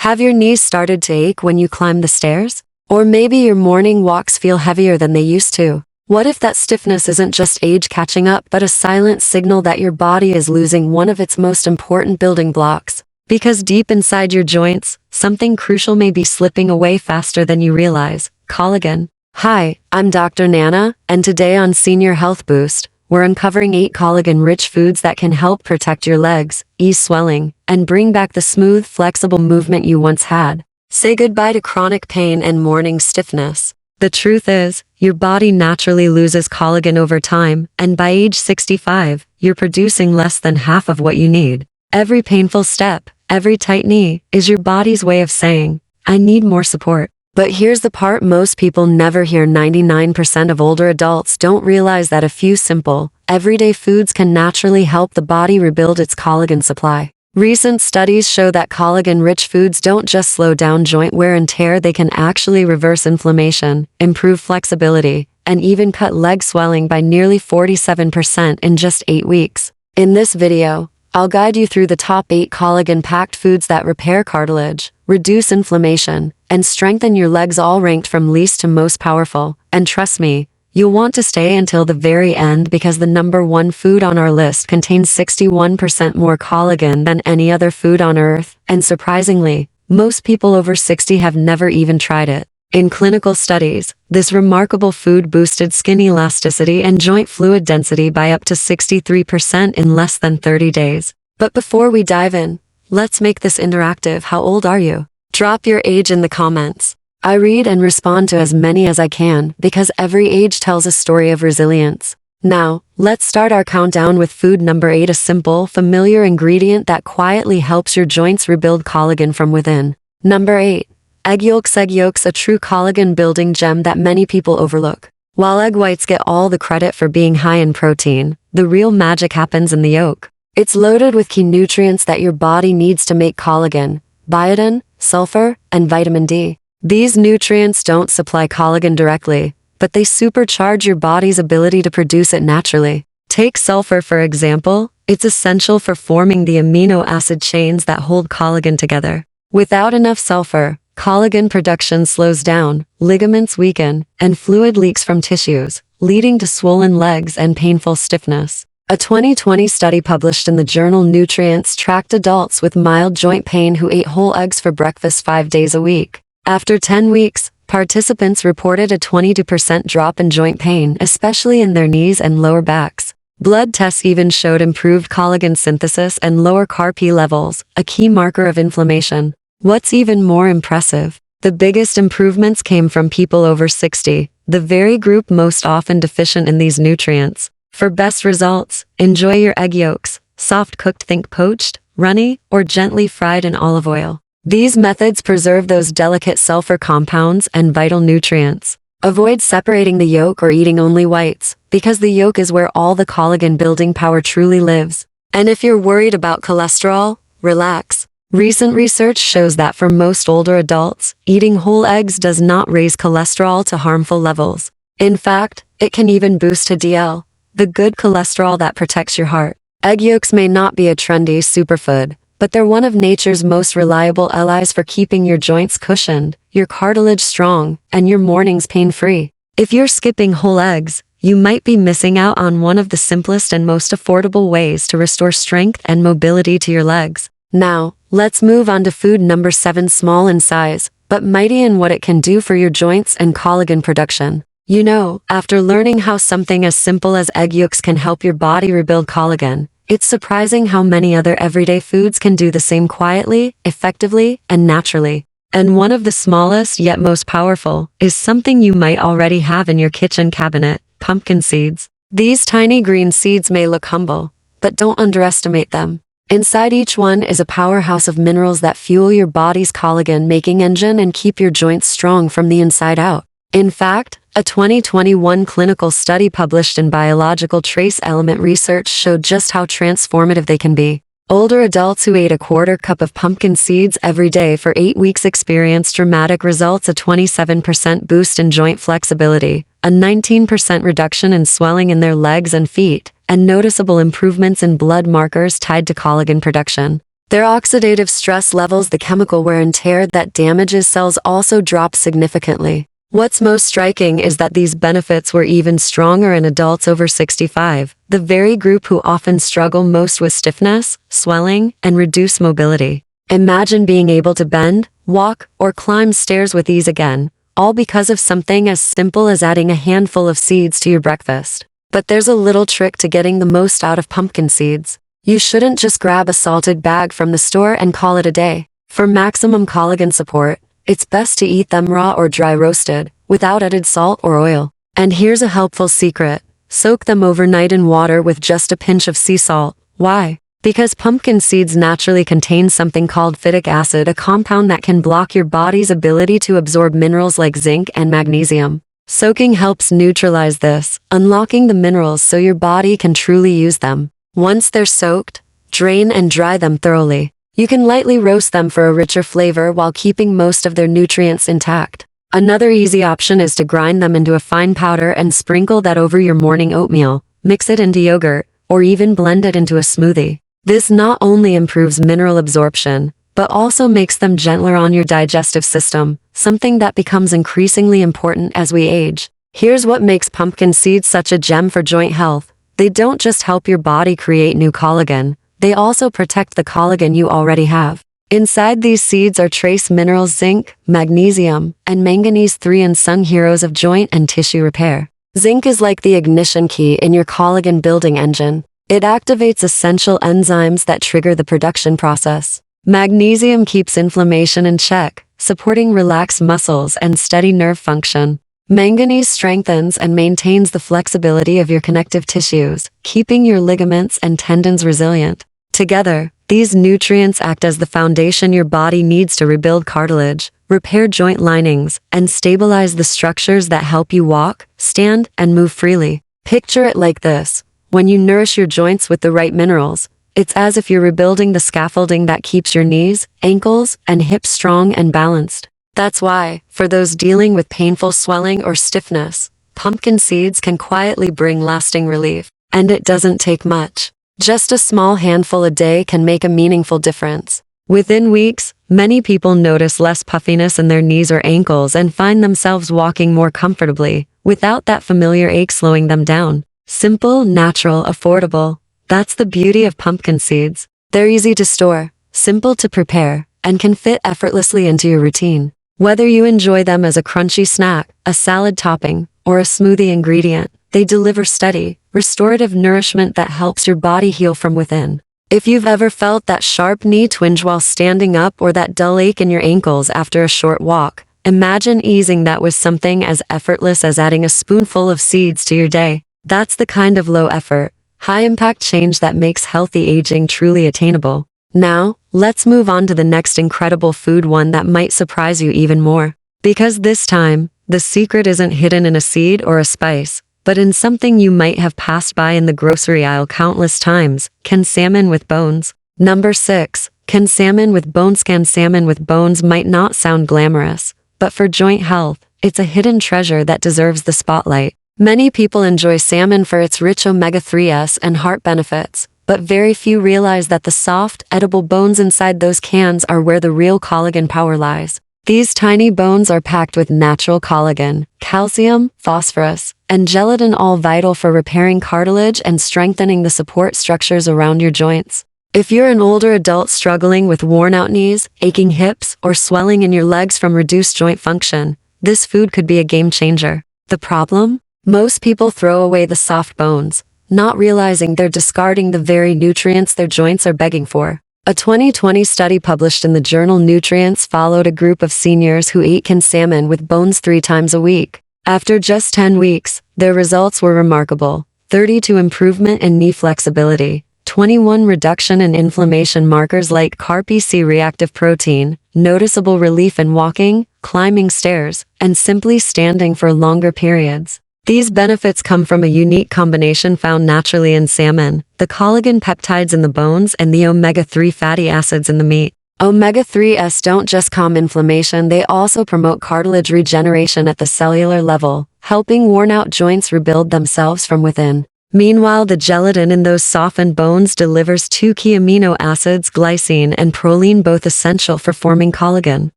Have your knees started to ache when you climb the stairs? Or maybe your morning walks feel heavier than they used to? What if that stiffness isn't just age catching up but a silent signal that your body is losing one of its most important building blocks? Because deep inside your joints, something crucial may be slipping away faster than you realize: collagen. Hi, I'm Dr. Nana, and today on Senior Health Boost, we're uncovering 8 collagen-rich foods that can help protect your legs, ease swelling, and bring back the smooth, flexible movement you once had. Say goodbye to chronic pain and morning stiffness. The truth is, your body naturally loses collagen over time, and by age 65, you're producing less than half of what you need. Every painful step, every tight knee, is your body's way of saying, I need more support. But here's the part most people never hear: 99% of older adults don't realize that a few simple, everyday foods can naturally help the body rebuild its collagen supply. Recent studies show that collagen-rich foods don't just slow down joint wear and tear, they can actually reverse inflammation, improve flexibility, and even cut leg swelling by nearly 47% in just 8 weeks. In this video, I'll guide you through the top 8 collagen-packed foods that repair cartilage, reduce inflammation, and strengthen your legs, all ranked from least to most powerful. And trust me, you'll want to stay until the very end, because the number 1 food on our list contains 61% more collagen than any other food on earth, and surprisingly, most people over 60 have never even tried it. In clinical studies, this remarkable food boosted skin elasticity and joint fluid density by up to 63% in less than 30 days. But before we dive in, let's make this interactive. How old are you? Drop your age in the comments. I read and respond to as many as I can, because every age tells a story of resilience. Now, let's start our countdown with food number 8, a simple, familiar ingredient that quietly helps your joints rebuild collagen from within. Number 8. Egg yolks. Egg yolks, a true collagen-building gem that many people overlook. While egg whites get all the credit for being high in protein, the real magic happens in the yolk. It's loaded with key nutrients that your body needs to make collagen: biotin, sulfur, and vitamin D. These nutrients don't supply collagen directly, but they supercharge your body's ability to produce it naturally. Take sulfur for example. It's essential for forming the amino acid chains that hold collagen together. Without enough sulfur, collagen production slows down, ligaments weaken, and fluid leaks from tissues, leading to swollen legs and painful stiffness. A 2020 study published in the journal Nutrients tracked adults with mild joint pain who ate whole eggs for breakfast 5 days a week. After 10 weeks, participants reported a 22% drop in joint pain, especially in their knees and lower backs. Blood tests even showed improved collagen synthesis and lower CRP levels, a key marker of inflammation. What's even more impressive, the biggest improvements came from people over 60, the very group most often deficient in these nutrients. For best results, enjoy your egg yolks, soft cooked, think poached, runny, or gently fried in olive oil. These methods preserve those delicate sulfur compounds and vital nutrients. Avoid separating the yolk or eating only whites, because the yolk is where all the collagen building power truly lives. And if you're worried about cholesterol, relax. Recent research shows that for most older adults, eating whole eggs does not raise cholesterol to harmful levels. In fact, it can even boost HDL, the good cholesterol that protects your heart. Egg yolks may not be a trendy superfood, but they're one of nature's most reliable allies for keeping your joints cushioned, your cartilage strong, and your mornings pain-free. If you're skipping whole eggs, you might be missing out on one of the simplest and most affordable ways to restore strength and mobility to your legs. Now, let's move on to food number 7, small in size, but mighty in what it can do for your joints and collagen production. You know, after learning how something as simple as egg yolks can help your body rebuild collagen, it's surprising how many other everyday foods can do the same quietly, effectively, and naturally. And one of the smallest yet most powerful is something you might already have in your kitchen cabinet: pumpkin seeds. These tiny green seeds may look humble, but don't underestimate them. Inside each one is a powerhouse of minerals that fuel your body's collagen-making engine and keep your joints strong from the inside out. In fact, a 2021 clinical study published in Biological Trace Element Research showed just how transformative they can be. Older adults who ate a quarter cup of pumpkin seeds every day for 8 weeks experienced dramatic results: a 27% boost in joint flexibility, a 19% reduction in swelling in their legs and feet, and noticeable improvements in blood markers tied to collagen production. Their oxidative stress levels, the chemical wear and tear that damages cells, also drop significantly. What's most striking is that these benefits were even stronger in adults over 65, the very group who often struggle most with stiffness, swelling, and reduced mobility. Imagine being able to bend, walk, or climb stairs with ease again, all because of something as simple as adding a handful of seeds to your breakfast. But there's a little trick to getting the most out of pumpkin seeds. You shouldn't just grab a salted bag from the store and call it a day. For maximum collagen support, it's best to eat them raw or dry roasted, without added salt or oil. And here's a helpful secret. Soak them overnight in water with just a pinch of sea salt. Why? Because pumpkin seeds naturally contain something called phytic acid, a compound that can block your body's ability to absorb minerals like zinc and magnesium. Soaking helps neutralize this, unlocking the minerals so your body can truly use them. Once they're soaked, drain and dry them thoroughly. You can lightly roast them for a richer flavor while keeping most of their nutrients intact. Another easy option is to grind them into a fine powder and sprinkle that over your morning oatmeal, mix it into yogurt, or even blend it into a smoothie. This not only improves mineral absorption, but also makes them gentler on your digestive system, something that becomes increasingly important as we age. Here's what makes pumpkin seeds such a gem for joint health. They don't just help your body create new collagen, they also protect the collagen you already have. Inside these seeds are trace minerals zinc, magnesium, and manganese, three unsung heroes of joint and tissue repair. Zinc is like the ignition key in your collagen building engine. It activates essential enzymes that trigger the production process. Magnesium keeps inflammation in check, supporting relaxed muscles and steady nerve function. Manganese strengthens and maintains the flexibility of your connective tissues, keeping your ligaments and tendons resilient. Together, these nutrients act as the foundation your body needs to rebuild cartilage, repair joint linings, and stabilize the structures that help you walk, stand, and move freely. Picture it like this. When you nourish your joints with the right minerals, it's as if you're rebuilding the scaffolding that keeps your knees, ankles, and hips strong and balanced. That's why, for those dealing with painful swelling or stiffness, pumpkin seeds can quietly bring lasting relief. And it doesn't take much. Just a small handful a day can make a meaningful difference. Within weeks, many people notice less puffiness in their knees or ankles and find themselves walking more comfortably, without that familiar ache slowing them down. Simple, natural, affordable. That's the beauty of pumpkin seeds. They're easy to store, simple to prepare, and can fit effortlessly into your routine. Whether you enjoy them as a crunchy snack, a salad topping, or a smoothie ingredient, they deliver steady, restorative nourishment that helps your body heal from within. If you've ever felt that sharp knee twinge while standing up or that dull ache in your ankles after a short walk, imagine easing that with something as effortless as adding a spoonful of seeds to your day. That's the kind of low-effort, high-impact change that makes healthy aging truly attainable. Now, let's move on to the next incredible food, one that might surprise you even more. Because this time, the secret isn't hidden in a seed or a spice, but in something you might have passed by in the grocery aisle countless times: canned salmon with bones. Number 6. Canned salmon with bones. Canned salmon with bones might not sound glamorous, but for joint health, it's a hidden treasure that deserves the spotlight. Many people enjoy salmon for its rich omega-3s and heart benefits, but very few realize that the soft, edible bones inside those cans are where the real collagen power lies. These tiny bones are packed with natural collagen, calcium, phosphorus, and gelatin, all vital for repairing cartilage and strengthening the support structures around your joints. If you're an older adult struggling with worn-out knees, aching hips, or swelling in your legs from reduced joint function, this food could be a game changer. The problem? Most people throw away the soft bones, not realizing they're discarding the very nutrients their joints are begging for. A 2020 study published in the journal Nutrients followed a group of seniors who ate canned salmon with bones 3 times a week. After just 10 weeks, their results were remarkable: 32 improvement in knee flexibility, 21 reduction in inflammation markers like carp-C reactive protein, noticeable relief in walking, climbing stairs, and simply standing for longer periods. These benefits come from a unique combination found naturally in salmon: the collagen peptides in the bones and the omega-3 fatty acids in the meat. Omega-3s don't just calm inflammation, they also promote cartilage regeneration at the cellular level, helping worn-out joints rebuild themselves from within. Meanwhile, the gelatin in those softened bones delivers two key amino acids, glycine and proline, both essential for forming collagen.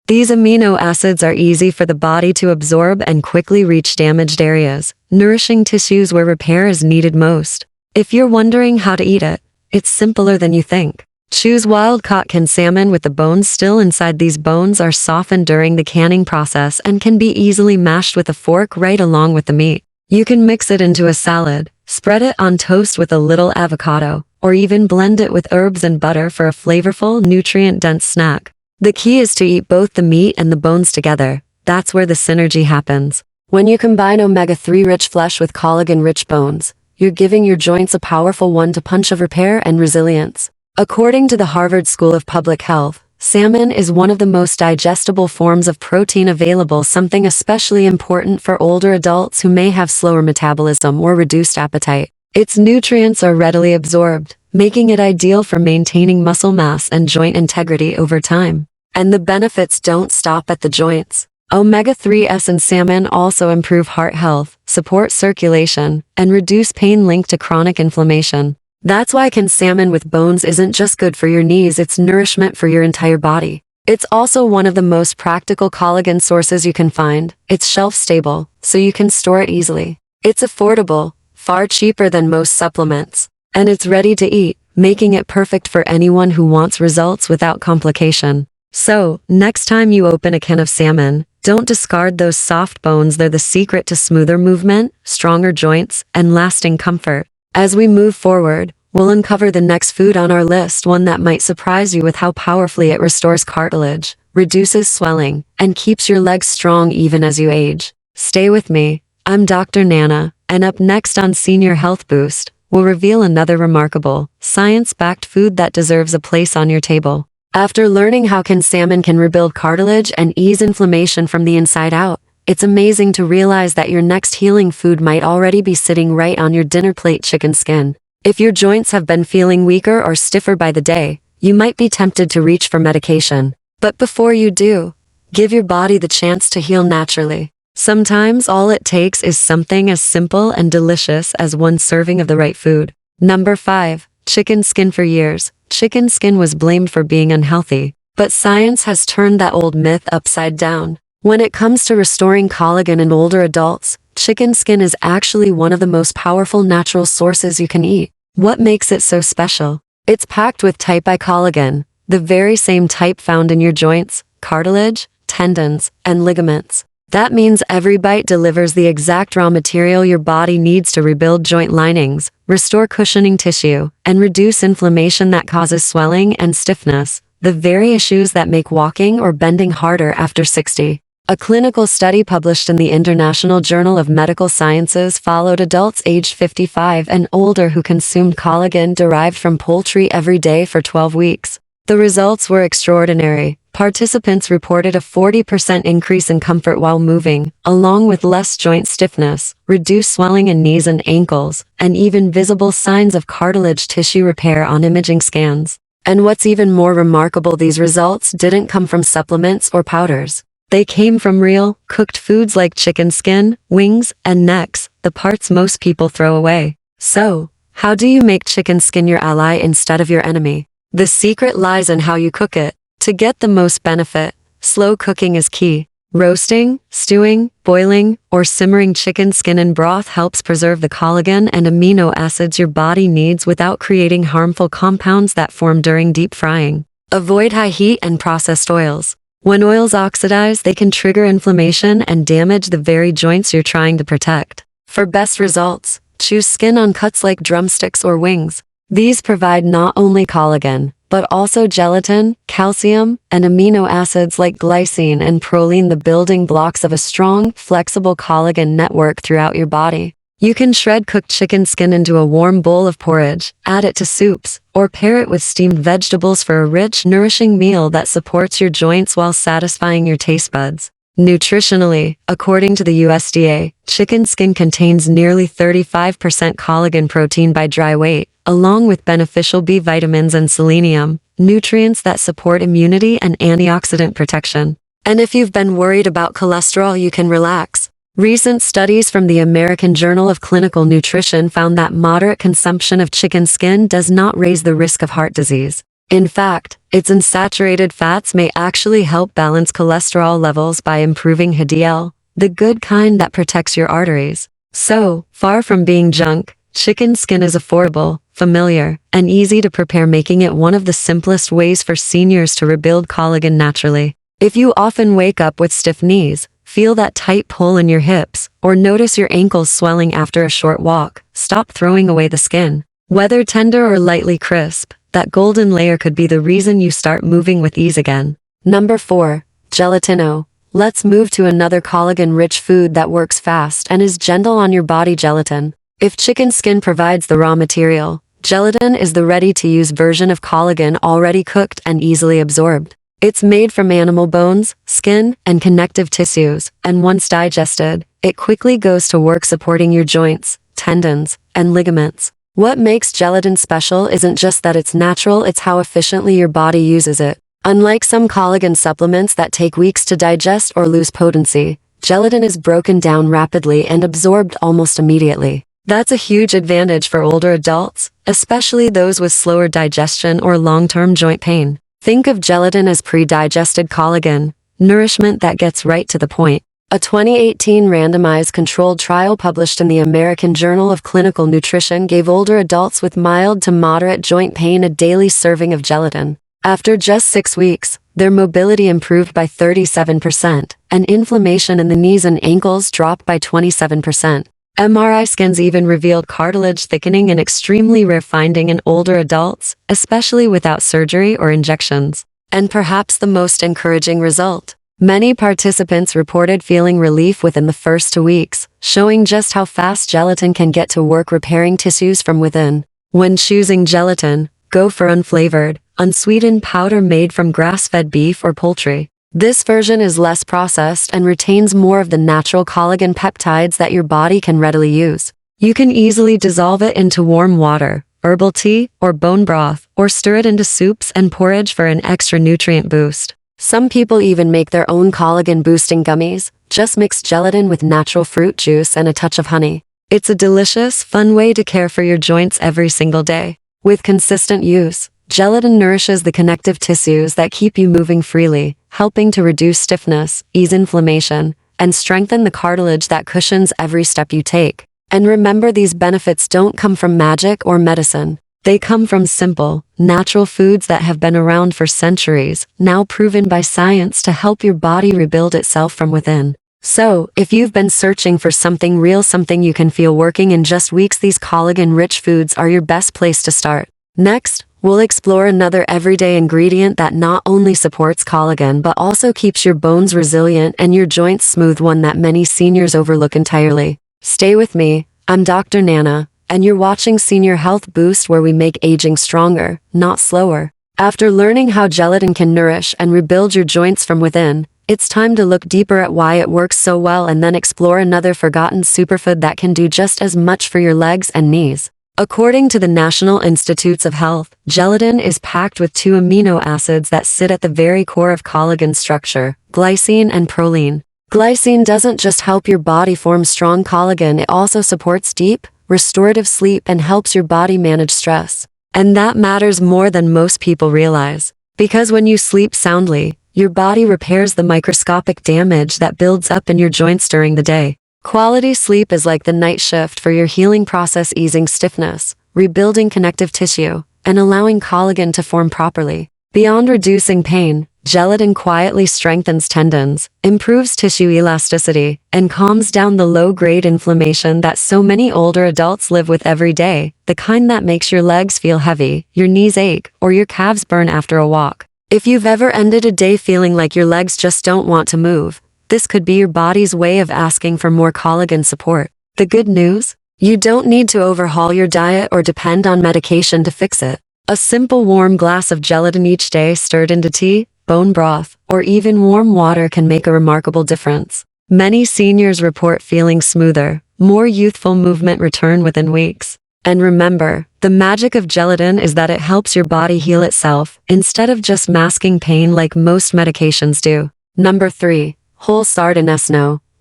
These amino acids are easy for the body to absorb and quickly reach damaged areas, nourishing tissues where repair is needed most. If you're wondering how to eat it, it's simpler than you think. Choose wild-caught canned salmon with the bones still inside. These bones are softened during the canning process and can be easily mashed with a fork right along with the meat. You can mix it into a salad, spread it on toast with a little avocado, or even blend it with herbs and butter for a flavorful, nutrient-dense snack. The key is to eat both the meat and the bones together. That's where the synergy happens. When you combine omega-3 rich flesh with collagen-rich bones, you're giving your joints a powerful one-two punch of repair and resilience. According to the Harvard School of Public Health, salmon is one of the most digestible forms of protein available, something especially important for older adults who may have slower metabolism or reduced appetite. Its nutrients are readily absorbed, making it ideal for maintaining muscle mass and joint integrity over time. And the benefits don't stop at the joints. Omega-3s in salmon also improve heart health, support circulation, and reduce pain linked to chronic inflammation. That's why canned salmon with bones isn't just good for your knees, it's nourishment for your entire body. It's also one of the most practical collagen sources you can find. It's shelf-stable, so you can store it easily. It's affordable, far cheaper than most supplements. And it's ready to eat, making it perfect for anyone who wants results without complication. So, next time you open a can of salmon, don't discard those soft bones. They're the secret to smoother movement, stronger joints, and lasting comfort. As we move forward, we'll uncover the next food on our list, one that might surprise you with how powerfully it restores cartilage, reduces swelling, and keeps your legs strong even as you age. Stay with me. I'm Dr. Nana, and up next on Senior Health Boost, we'll reveal another remarkable, science-backed food that deserves a place on your table. After learning how canned salmon can rebuild cartilage and ease inflammation from the inside out, it's amazing to realize that your next healing food might already be sitting right on your dinner plate: chicken skin. If your joints have been feeling weaker or stiffer by the day, you might be tempted to reach for medication. But before you do, give your body the chance to heal naturally. Sometimes all it takes is something as simple and delicious as one serving of the right food. Number 5. Chicken skin. For years, chicken skin was blamed for being unhealthy, but science has turned that old myth upside down. When it comes to restoring collagen in older adults, chicken skin is actually one of the most powerful natural sources you can eat. What makes it so special? It's packed with type I collagen, the very same type found in your joints, cartilage, tendons, and ligaments. That means every bite delivers the exact raw material your body needs to rebuild joint linings, restore cushioning tissue, and reduce inflammation that causes swelling and stiffness, the very issues that make walking or bending harder after 60. A clinical study published in the International Journal of Medical Sciences followed adults aged 55 and older who consumed collagen derived from poultry every day for 12 weeks. The results were extraordinary. Participants reported a 40% increase in comfort while moving, along with less joint stiffness, reduced swelling in knees and ankles, and even visible signs of cartilage tissue repair on imaging scans. And what's even more remarkable, these results didn't come from supplements or powders. They came from real, cooked foods like chicken skin, wings, and necks, the parts most people throw away. So, how do you make chicken skin your ally instead of your enemy? The secret lies in how you cook it. To get the most benefit, slow cooking is key. Roasting, stewing, boiling, or simmering chicken skin in broth helps preserve the collagen and amino acids your body needs without creating harmful compounds that form during deep frying. Avoid high heat and processed oils. When oils oxidize, they can trigger inflammation and damage the very joints you're trying to protect. For best results, choose skin on cuts like drumsticks or wings. These provide not only collagen, but also gelatin, calcium, and amino acids like glycine and proline, the building blocks of a strong, flexible collagen network throughout your body. You can shred cooked chicken skin into a warm bowl of porridge, add it to soups, or pair it with steamed vegetables for a rich, nourishing meal that supports your joints while satisfying your taste buds. Nutritionally, according to the USDA, chicken skin contains nearly 35% collagen protein by dry weight, along with beneficial B vitamins and selenium, nutrients that support immunity and antioxidant protection. And if you've been worried about cholesterol, you can relax. Recent studies from the American Journal of Clinical Nutrition found that moderate consumption of chicken skin does not raise the risk of heart disease. In fact, its unsaturated fats may actually help balance cholesterol levels by improving HDL, the good kind that protects your arteries. So, far from being junk, chicken skin is affordable, familiar, and easy to prepare, making it one of the simplest ways for seniors to rebuild collagen naturally. If you often wake up with stiff knees, feel that tight pull in your hips, or notice your ankles swelling after a short walk, stop throwing away the skin. Whether tender or lightly crisp, that golden layer could be the reason you start moving with ease again. Number 4. Gelatino. Let's move to another collagen-rich food that works fast and is gentle on your body: gelatin. If chicken skin provides the raw material, gelatin is the ready-to-use version of collagen, already cooked and easily absorbed. It's made from animal bones, skin, and connective tissues, and once digested, it quickly goes to work supporting your joints, tendons, and ligaments. What makes gelatin special isn't just that it's natural, it's how efficiently your body uses it. Unlike some collagen supplements that take weeks to digest or lose potency, gelatin is broken down rapidly and absorbed almost immediately. That's a huge advantage for older adults, especially those with slower digestion or long-term joint pain. Think of gelatin as pre-digested collagen, nourishment that gets right to the point. A 2018 randomized controlled trial published in the American Journal of Clinical Nutrition gave older adults with mild to moderate joint pain a daily serving of gelatin. After just 6 weeks, their mobility improved by 37%, and inflammation in the knees and ankles dropped by 27%. MRI scans even revealed cartilage thickening, an extremely rare finding in older adults, especially without surgery or injections. And perhaps the most encouraging result: many participants reported feeling relief within the first 2 weeks, showing just how fast gelatin can get to work repairing tissues from within. When choosing gelatin, go for unflavored, unsweetened powder made from grass-fed beef or poultry. This version is less processed and retains more of the natural collagen peptides that your body can readily use. You can easily dissolve it into warm water, herbal tea, or bone broth, or stir it into soups and porridge for an extra nutrient boost. Some people even make their own collagen-boosting gummies. Just mix gelatin with natural fruit juice and a touch of honey. It's a delicious, fun way to care for your joints every single day. With consistent use, gelatin nourishes the connective tissues that keep you moving freely, helping to reduce stiffness, ease inflammation, and strengthen the cartilage that cushions every step you take. And remember, these benefits don't come from magic or medicine. They come from simple, natural foods that have been around for centuries, now proven by science to help your body rebuild itself from within. So, if you've been searching for something real, something you can feel working in just weeks, these collagen-rich foods are your best place to start. Next, we'll explore another everyday ingredient that not only supports collagen but also keeps your bones resilient and your joints smooth, one that many seniors overlook entirely. Stay with me, I'm Dr. Nana, and you're watching Senior Health Boost, where we make aging stronger, not slower. After learning how gelatin can nourish and rebuild your joints from within, it's time to look deeper at why it works so well and then explore another forgotten superfood that can do just as much for your legs and knees. According to the National Institutes of Health, gelatin is packed with 2 amino acids that sit at the very core of collagen structure: glycine and proline. Glycine doesn't just help your body form strong collagen, it also supports deep, restorative sleep and helps your body manage stress. And that matters more than most people realize. Because when you sleep soundly, your body repairs the microscopic damage that builds up in your joints during the day. Quality sleep is like the night shift for your healing process, easing stiffness, rebuilding connective tissue, and allowing collagen to form properly. Beyond reducing pain, gelatin quietly strengthens tendons, improves tissue elasticity, and calms down the low-grade inflammation that so many older adults live with every day, the kind that makes your legs feel heavy, your knees ache, or your calves burn after a walk. If you've ever ended a day feeling like your legs just don't want to move, this could be your body's way of asking for more collagen support. The good news? You don't need to overhaul your diet or depend on medication to fix it. A simple warm glass of gelatin each day, stirred into tea, bone broth, or even warm water, can make a remarkable difference. Many seniors report feeling smoother, more youthful movement return within weeks. And remember, the magic of gelatin is that it helps your body heal itself, instead of just masking pain like most medications do. Number 3. Whole sardines.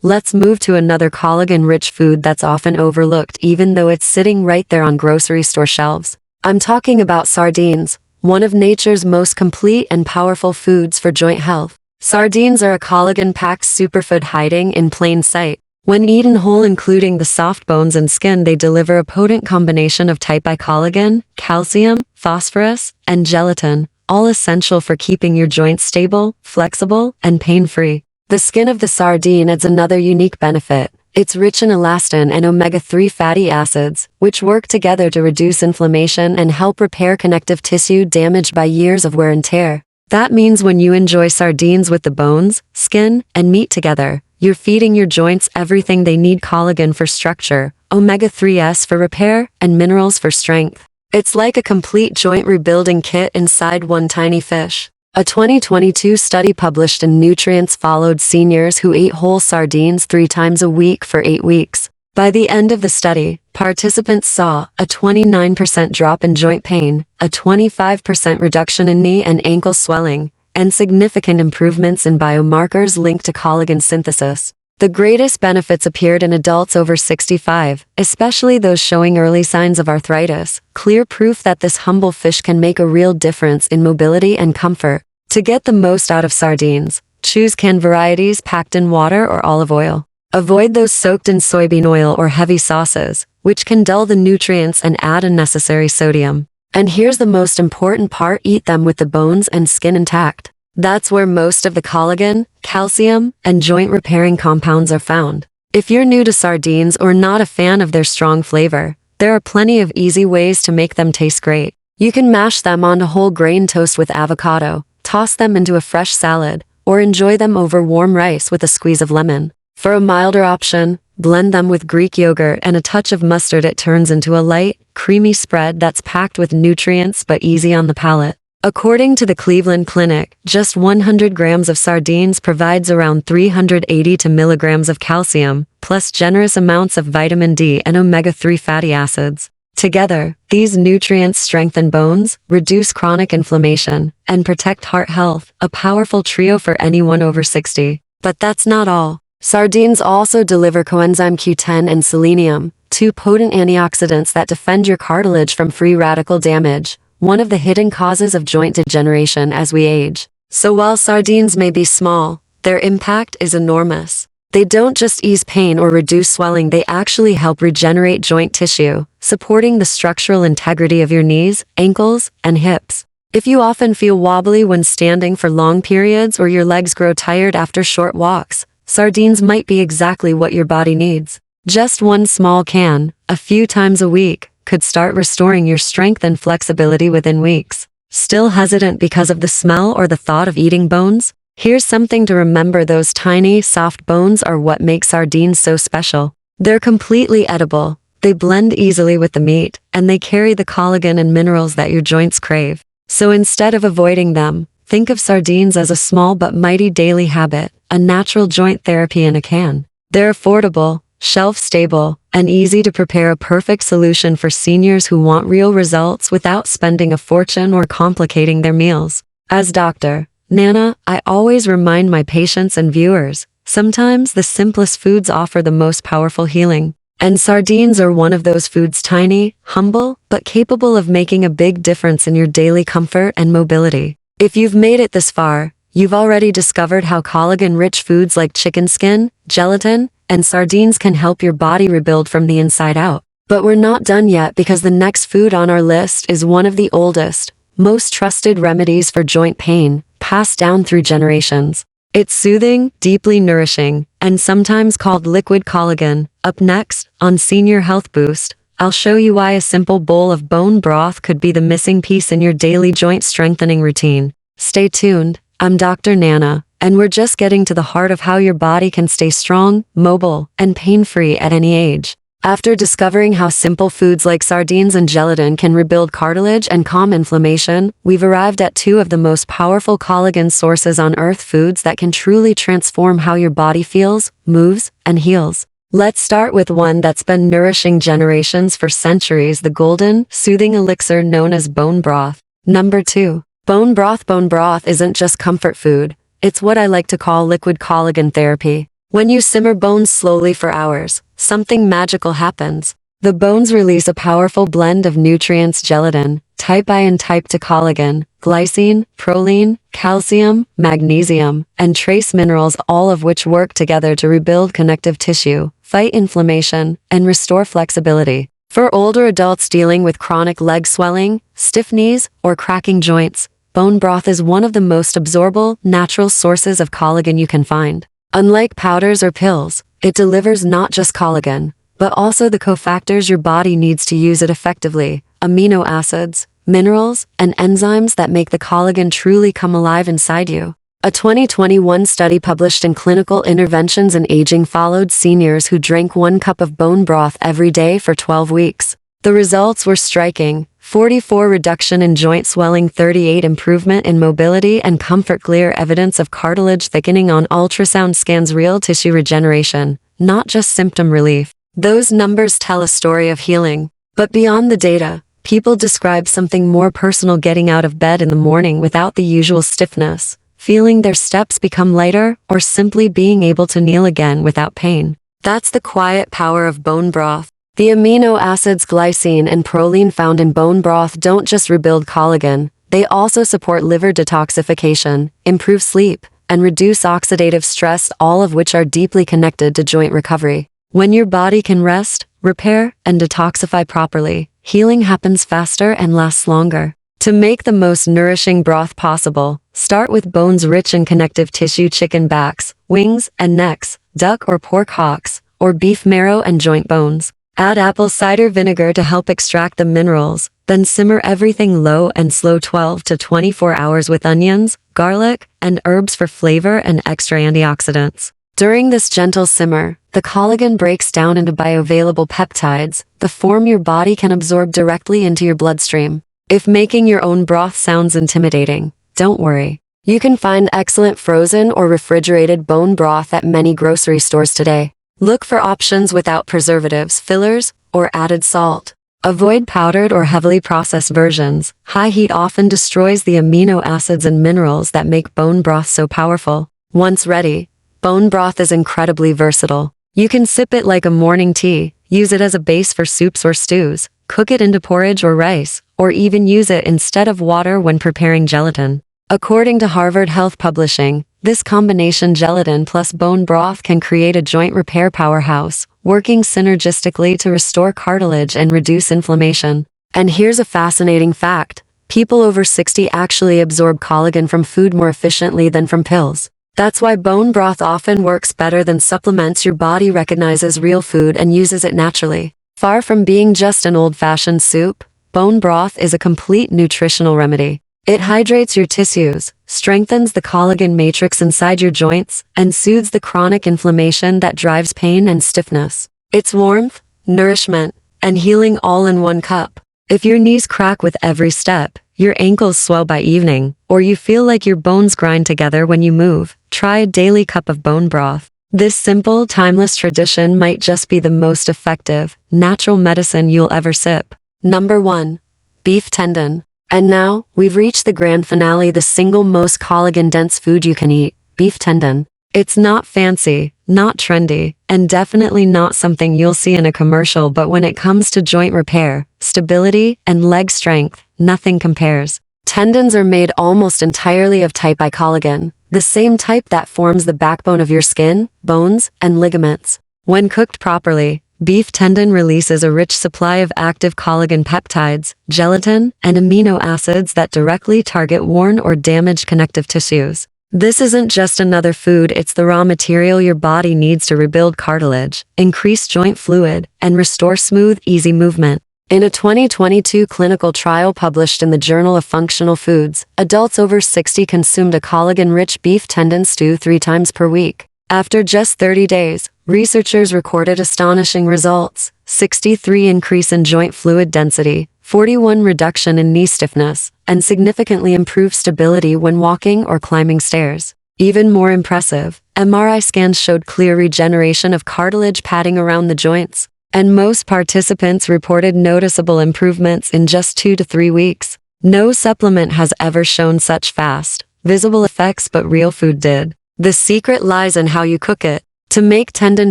let's move to another collagen-rich food that's often overlooked even though it's sitting right there on grocery store shelves. I'm talking about sardines, one of nature's most complete and powerful foods for joint health. Sardines are a collagen-packed superfood hiding in plain sight. When eaten whole, including the soft bones and skin, they deliver a potent combination of type I collagen, calcium, phosphorus, and gelatin, all essential for keeping your joints stable, flexible, and pain-free. The skin of the sardine adds another unique benefit. It's rich in elastin and omega-3 fatty acids, which work together to reduce inflammation and help repair connective tissue damaged by years of wear and tear. That means when you enjoy sardines with the bones, skin, and meat together, you're feeding your joints everything they need: collagen for structure, omega-3s for repair, and minerals for strength. It's like a complete joint rebuilding kit inside one tiny fish. A 2022 study published in Nutrients followed seniors who ate whole sardines 3 times a week for 8 weeks. By the end of the study, participants saw a 29% drop in joint pain, a 25% reduction in knee and ankle swelling, and significant improvements in biomarkers linked to collagen synthesis. The greatest benefits appeared in adults over 65, especially those showing early signs of arthritis, clear proof that this humble fish can make a real difference in mobility and comfort. To get the most out of sardines, choose canned varieties packed in water or olive oil. Avoid those soaked in soybean oil or heavy sauces, which can dull the nutrients and add unnecessary sodium. And here's the most important part: eat them with the bones and skin intact. That's where most of the collagen, calcium, and joint repairing compounds are found. If you're new to sardines or not a fan of their strong flavor, there are plenty of easy ways to make them taste great. You can mash them onto whole grain toast with avocado, toss them into a fresh salad, or enjoy them over warm rice with a squeeze of lemon. For a milder option, blend them with Greek yogurt and a touch of mustard. It turns into a light, creamy spread that's packed with nutrients but easy on the palate. According to the Cleveland Clinic, just 100 grams of sardines provides around 380 milligrams of calcium, plus generous amounts of vitamin D and omega-3 fatty acids. Together, these nutrients strengthen bones, reduce chronic inflammation, and protect heart health, a powerful trio for anyone over 60. But that's not all. Sardines also deliver coenzyme Q10 and selenium, 2 potent antioxidants that defend your cartilage from free radical damage, one of the hidden causes of joint degeneration as we age. So while sardines may be small, their impact is enormous. They don't just ease pain or reduce swelling, they actually help regenerate joint tissue, supporting the structural integrity of your knees, ankles, and hips. If you often feel wobbly when standing for long periods or your legs grow tired after short walks, sardines might be exactly what your body needs. Just one small can, a few times a week, could start restoring your strength and flexibility within weeks. Still hesitant because of the smell or the thought of eating bones? Here's something to remember: those tiny, soft bones are what make sardines so special. They're completely edible, they blend easily with the meat, and they carry the collagen and minerals that your joints crave. So instead of avoiding them, think of sardines as a small but mighty daily habit, a natural joint therapy in a can. They're affordable, shelf-stable, and easy to prepare, a perfect solution for seniors who want real results without spending a fortune or complicating their meals. As Dr. Nana, I always remind my patients and viewers, sometimes the simplest foods offer the most powerful healing. And sardines are one of those foods: tiny, humble, but capable of making a big difference in your daily comfort and mobility. If you've made it this far, you've already discovered how collagen-rich foods like chicken skin, gelatin, and sardines can help your body rebuild from the inside out. But we're not done yet, because the next food on our list is one of the oldest, most trusted remedies for joint pain, passed down through generations. It's soothing, deeply nourishing, and sometimes called liquid collagen. Up next, on Senior Health Boost, I'll show you why a simple bowl of bone broth could be the missing piece in your daily joint strengthening routine. Stay tuned. I'm Dr. Nana, and we're just getting to the heart of how your body can stay strong, mobile, and pain-free at any age. After discovering how simple foods like sardines and gelatin can rebuild cartilage and calm inflammation, we've arrived at 2 of the most powerful collagen sources on earth, foods that can truly transform how your body feels, moves, and heals. Let's start with one that's been nourishing generations for centuries: the golden, soothing elixir known as bone broth. Number 2. Bone broth. Bone broth isn't just comfort food, it's what I like to call liquid collagen therapy. When you simmer bones slowly for hours, something magical happens. The bones release a powerful blend of nutrients: gelatin, type I and type II collagen, glycine, proline, calcium, magnesium, and trace minerals, all of which work together to rebuild connective tissue, fight inflammation, and restore flexibility. For older adults dealing with chronic leg swelling, stiff knees, or cracking joints, bone broth is one of the most absorbable, natural sources of collagen you can find. Unlike powders or pills, it delivers not just collagen, but also the cofactors your body needs to use it effectively: amino acids, minerals, and enzymes that make the collagen truly come alive inside you. A 2021 study published in Clinical Interventions in Aging followed seniors who drank 1 cup of bone broth every day for 12 weeks. The results were striking: 44 reduction in joint swelling, 38 improvement in mobility and comfort, clear evidence of cartilage thickening on ultrasound scans, real tissue regeneration, not just symptom relief. Those numbers tell a story of healing. But beyond the data, people describe something more personal: getting out of bed in the morning without the usual stiffness, feeling their steps become lighter, or simply being able to kneel again without pain. That's the quiet power of bone broth. The amino acids glycine and proline found in bone broth don't just rebuild collagen, they also support liver detoxification, improve sleep, and reduce oxidative stress, all of which are deeply connected to joint recovery. When your body can rest, repair, and detoxify properly, healing happens faster and lasts longer. To make the most nourishing broth possible, start with bones rich in connective tissue: chicken backs, wings, and necks, duck or pork hocks, or beef marrow and joint bones. Add apple cider vinegar to help extract the minerals, then simmer everything low and slow 12 to 24 hours with onions, garlic, and herbs for flavor and extra antioxidants. During this gentle simmer, the collagen breaks down into bioavailable peptides, the form your body can absorb directly into your bloodstream. If making your own broth sounds intimidating, don't worry. You can find excellent frozen or refrigerated bone broth at many grocery stores today. Look for options without preservatives, fillers, or added salt. Avoid powdered or heavily processed versions. High heat often destroys the amino acids and minerals that make bone broth so powerful. Once ready, bone broth is incredibly versatile. You can sip it like a morning tea, use it as a base for soups or stews, cook it into porridge or rice, or even use it instead of water when preparing gelatin. According to Harvard Health Publishing, this combination, gelatin plus bone broth, can create a joint repair powerhouse, working synergistically to restore cartilage and reduce inflammation. And here's a fascinating fact: people over 60 actually absorb collagen from food more efficiently than from pills. That's why bone broth often works better than supplements. Your body recognizes real food and uses it naturally. Far from being just an old-fashioned soup, bone broth is a complete nutritional remedy. It hydrates your tissues, strengthens the collagen matrix inside your joints, and soothes the chronic inflammation that drives pain and stiffness. It's warmth, nourishment, and healing all in 1 cup. If your knees crack with every step, your ankles swell by evening, or you feel like your bones grind together when you move, try a daily cup of bone broth. This simple, timeless tradition might just be the most effective, natural medicine you'll ever sip. Number 1. Beef tendon. And now, we've reached the grand finale: the single most collagen-dense food you can eat, beef tendon. It's not fancy, not trendy, and definitely not something you'll see in a commercial, but when it comes to joint repair, stability, and leg strength, nothing compares. Tendons are made almost entirely of type I collagen, the same type that forms the backbone of your skin, bones, and ligaments. When cooked properly, beef tendon releases a rich supply of active collagen peptides, gelatin, and amino acids that directly target worn or damaged connective tissues. This isn't just another food, it's the raw material your body needs to rebuild cartilage, increase joint fluid, and restore smooth, easy movement. In a 2022 clinical trial published in the Journal of Functional Foods, adults over 60 consumed a collagen-rich beef tendon stew 3 times per week. After just 30 days, researchers recorded astonishing results: 63 increase in joint fluid density, 41 reduction in knee stiffness, and significantly improved stability when walking or climbing stairs. Even more impressive, MRI scans showed clear regeneration of cartilage padding around the joints, and most participants reported noticeable improvements in just 2 to 3 weeks. No supplement has ever shown such fast, visible effects, but real food did. The secret lies in how you cook it. To make tendon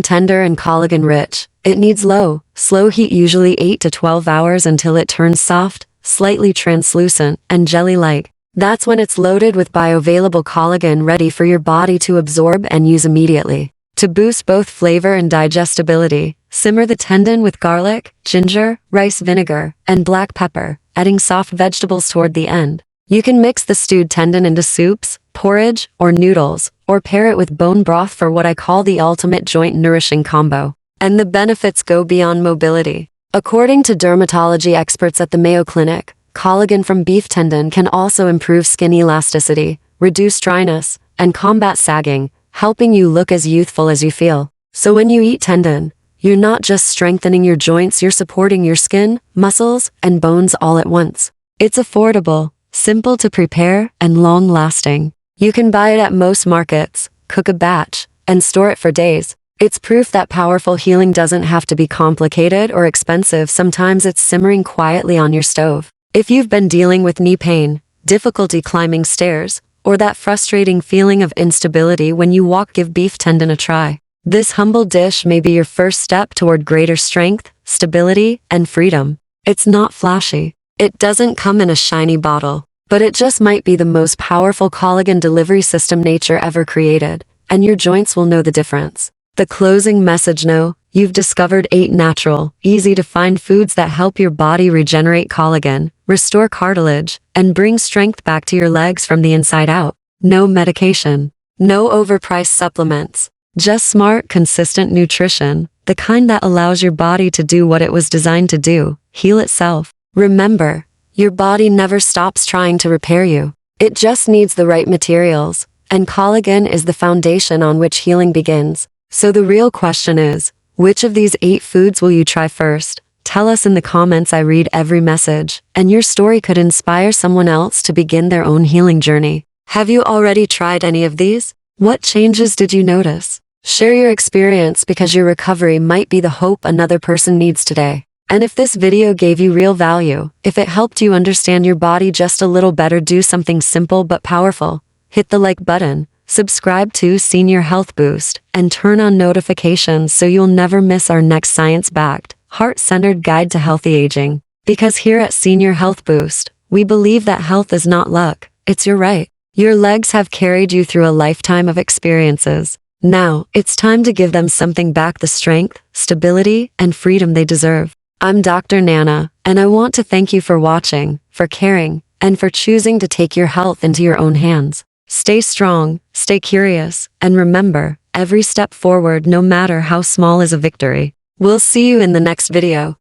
tender and collagen-rich, it needs low, slow heat, usually 8 to 12 hours, until it turns soft, slightly translucent, and jelly-like. That's when it's loaded with bioavailable collagen, ready for your body to absorb and use immediately. To boost both flavor and digestibility, simmer the tendon with garlic, ginger, rice vinegar, and black pepper, adding soft vegetables toward the end. You can mix the stewed tendon into soups, porridge, or noodles, or pair it with bone broth for what I call the ultimate joint-nourishing combo. And the benefits go beyond mobility. According to dermatology experts at the Mayo Clinic, collagen from beef tendon can also improve skin elasticity, reduce dryness, and combat sagging, helping you look as youthful as you feel. So when you eat tendon, you're not just strengthening your joints, you're supporting your skin, muscles, and bones all at once. It's affordable, simple to prepare, and long-lasting. You can buy it at most markets, cook a batch, and store it for days. It's proof that powerful healing doesn't have to be complicated or expensive. Sometimes it's simmering quietly on your stove. If you've been dealing with knee pain, difficulty climbing stairs, or that frustrating feeling of instability when you walk, give beef tendon a try. This humble dish may be your first step toward greater strength, stability, and freedom. It's not flashy. It doesn't come in a shiny bottle, but it just might be the most powerful collagen delivery system nature ever created, and your joints will know the difference. The closing message: know, you've discovered 8 natural, easy-to-find foods that help your body regenerate collagen, restore cartilage, and bring strength back to your legs from the inside out. No medication. No overpriced supplements. Just smart, consistent nutrition, the kind that allows your body to do what it was designed to do: heal itself. Remember, your body never stops trying to repair you. It just needs the right materials, and collagen is the foundation on which healing begins. So the real question is, which of these 8 foods will you try first? Tell us in the comments. I read every message, and your story could inspire someone else to begin their own healing journey. Have you already tried any of these? What changes did you notice? Share your experience, because your recovery might be the hope another person needs today. And if this video gave you real value, if it helped you understand your body just a little better, do something simple but powerful. Hit the like button, subscribe to Senior Health Boost, and turn on notifications so you'll never miss our next science-backed, heart-centered guide to healthy aging. Because here at Senior Health Boost, we believe that health is not luck, it's your right. Your legs have carried you through a lifetime of experiences. Now, it's time to give them something back: the strength, stability, and freedom they deserve. I'm Dr. Nana, and I want to thank you for watching, for caring, and for choosing to take your health into your own hands. Stay strong, stay curious, and remember, every step forward, no matter how small, is a victory. We'll see you in the next video.